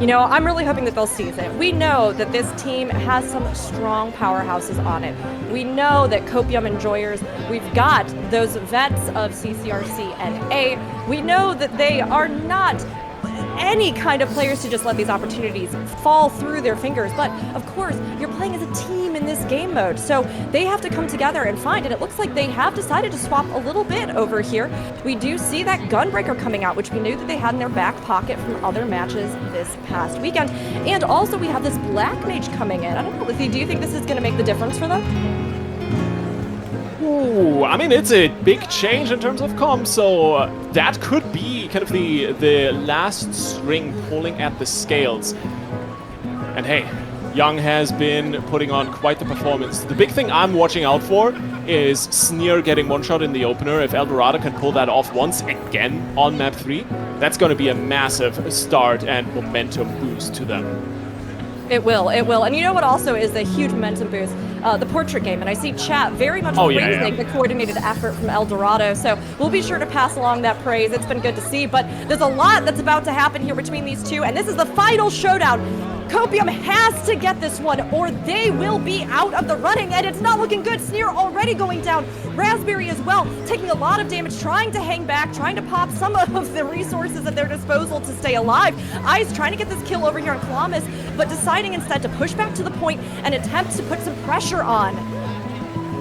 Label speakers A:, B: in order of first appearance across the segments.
A: You know, I'm really hoping that they'll seize it. We know that this team has some strong powerhouses on it. We know that Copium Enjoyers, we've got those vets of CCRC and A. We know that they are not any kind of players to just let these opportunities fall through their fingers. But of course, you're playing as a team in this game mode, so they have to come together and find, and it looks like they have decided to swap a little bit over here. We do see that Gunbreaker coming out, which we knew that they had in their back pocket from other matches this past weekend. And also we have this Black Mage coming in. I don't know, Lizzie, do you think this is going to make the difference for them?
B: Ooh, I mean, it's a big change in terms of comp, so that could be kind of the last string pulling at the scales. And hey, Young has been putting on quite the performance. The big thing I'm watching out for is Sneer getting one shot in the opener. If Eldorado can pull that off once again on map 3, that's going to be a massive start and momentum boost to them.
A: It will. And you know what also is a huge momentum boost? The portrait game. And I see chat very much praising the coordinated effort from Eldorado. So we'll be sure to pass along that praise. It's been good to see. But there's a lot that's about to happen here between these two. And this is the final showdown. Copium has to get this one or they will be out of the running, and it's not looking good. Sneer already going down. Raspberry as well, taking a lot of damage, trying to hang back, trying to pop some of the resources at their disposal to stay alive. Ice trying to get this kill over here on Calamus, but deciding instead to push back to the point and attempt to put some pressure on.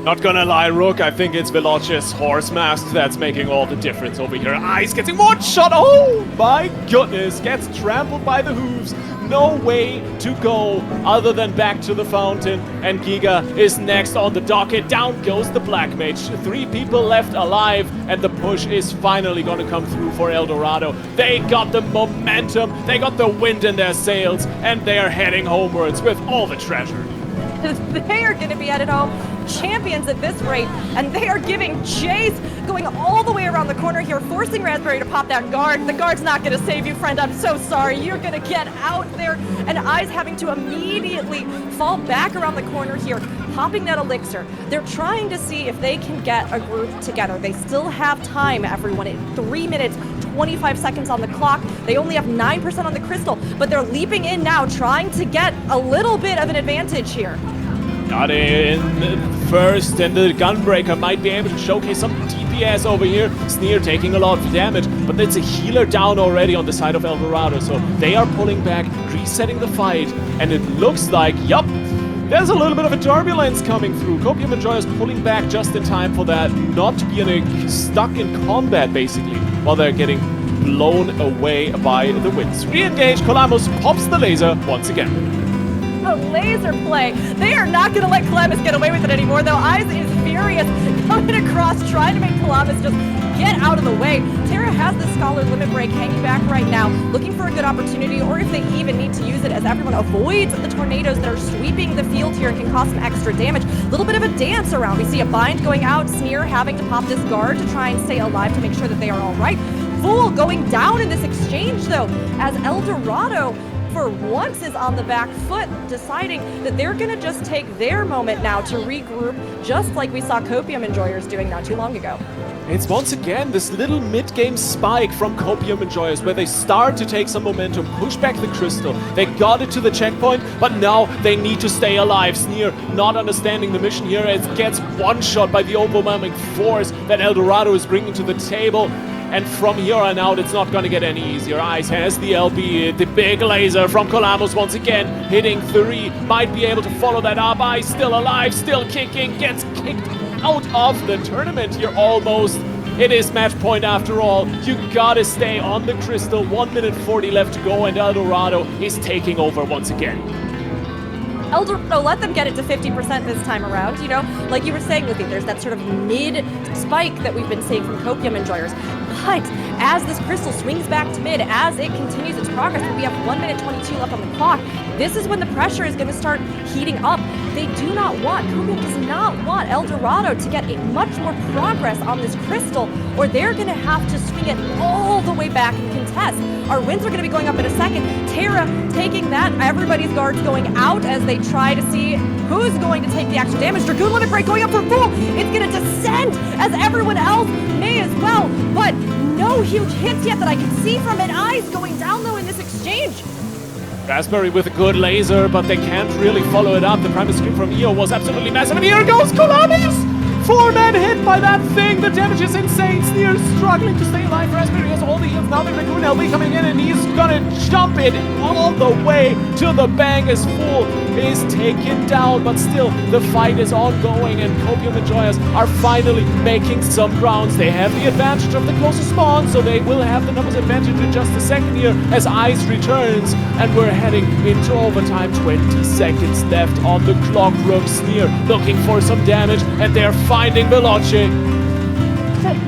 B: Not gonna lie, Rook, I think it's Velocis Horse Mask that's making all the difference over here. Ice getting one shot, oh my goodness, gets trampled by the hooves. No way to go other than back to the fountain, and Giga is next on the docket. Down goes the Black Mage. 3 people left alive, and the push is finally gonna come through for Eldorado. They got the momentum, they got the wind in their sails, and they are heading homewards with all the treasure.
A: They are going to be headed home champions at this rate, and they are giving chase, going all the way around the corner here, forcing Raspberry to pop that guard. The guard's not going to save you, friend. I'm so sorry. You're going to get out there, and Eyes having to immediately fall back around the corner here, popping that elixir. They're trying to see if they can get a group together. They still have time, everyone. At 3 minutes, 25 seconds on the clock. They only have 9% on the crystal, but they're leaping in now, trying to get a little bit of an advantage here.
B: Got in first, and the Gunbreaker might be able to showcase some DPS over here. Sneer taking a lot of damage, but it's a healer down already on the side of Eldorado, so they are pulling back, resetting the fight, and it looks like, yup, there's a little bit of a turbulence coming through. Copium Enjoyers pulling back just in time for that not to be stuck in combat, basically, while they're getting blown away by the winds. Re-engage, Calamus pops the laser once again.
A: A laser play. They are not going to let Calamus get away with it anymore, though. Eyes is furious, coming across, trying to make Calamus just get out of the way. Terra has the Scholar Limit Break hanging back right now, looking for a good opportunity, or if they even need to use it, as everyone avoids the tornadoes that are sweeping the field here and can cause some extra damage. A little bit of a dance around. We see a bind going out, Sneer having to pop this guard to try and stay alive to make sure that they are all right. Fool going down in this exchange, though, as Eldorado for once is on the back foot, deciding that they're going to just take their moment now to regroup, just like we saw Copium Enjoyers doing not too long ago.
B: It's once again this little mid-game spike from Copium Enjoyers where they start to take some momentum, push back the crystal. They got it to the checkpoint, but now they need to stay alive. Sneer not understanding the mission here. It gets one shot by the overwhelming force that Eldorado is bringing to the table. And from here on out, it's not going to get any easier. Ice has the LB, the big laser from Calamus once again, hitting 3. Might be able to follow that up. Ice still alive, still kicking, gets kicked out of the tournament here almost. It is match point after all. You gotta stay on the crystal. 1 minute 40 left to go, and Eldorado is taking over once again.
A: Eldorado let them get it to 50% this time around. You know, like you were saying, Luffy, there's that sort of mid-spike that we've been seeing from Copium Enjoyers. But as this crystal swings back to mid, as it continues its progress, we have 1 minute 22 left on the clock, this is when the pressure is going to start heating up. They do not want, Copium does not want Eldorado to get much more progress on this crystal, or they're going to have to swing it all the way back and contest. Our wins are going to be going up in a second. Terra taking that, everybody's guards going out as they try to see who's going to take the extra damage. Dragoon Limit Break going up for Fool. It's going to descend as everyone else may as well, but no huge hits yet that I can see from it. Eyes going down though in this exchange.
B: Raspberry with a good laser, but they can't really follow it up. The primary screen from EO was absolutely massive, and here goes Columbus! 4-man hit by that thing. The damage is insane. Sneer struggling to stay alive. Raspberry has all the heals. Now the Raccoon LB coming in, and he's gonna jump it all the way till the bang is full. Is taken down, but still the fight is ongoing, and Copium Enjoyers are finally making some grounds. They have the advantage of the closest spawn, so they will have the numbers advantage in just a second here as Ice returns, and we're heading into overtime. 20 seconds left on the clock. Rook Sneer looking for some damage, and they're finding Veloce.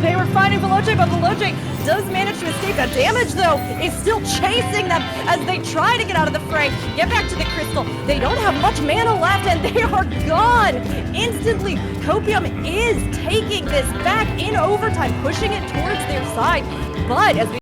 A: They were finding Veloce, but Veloce does manage to escape. The damage, though, is still chasing them as they try to get out of the fray, get back to the crystal. They don't have much mana left, and they are gone instantly. Copium is taking this back in overtime, pushing it towards their side. But as we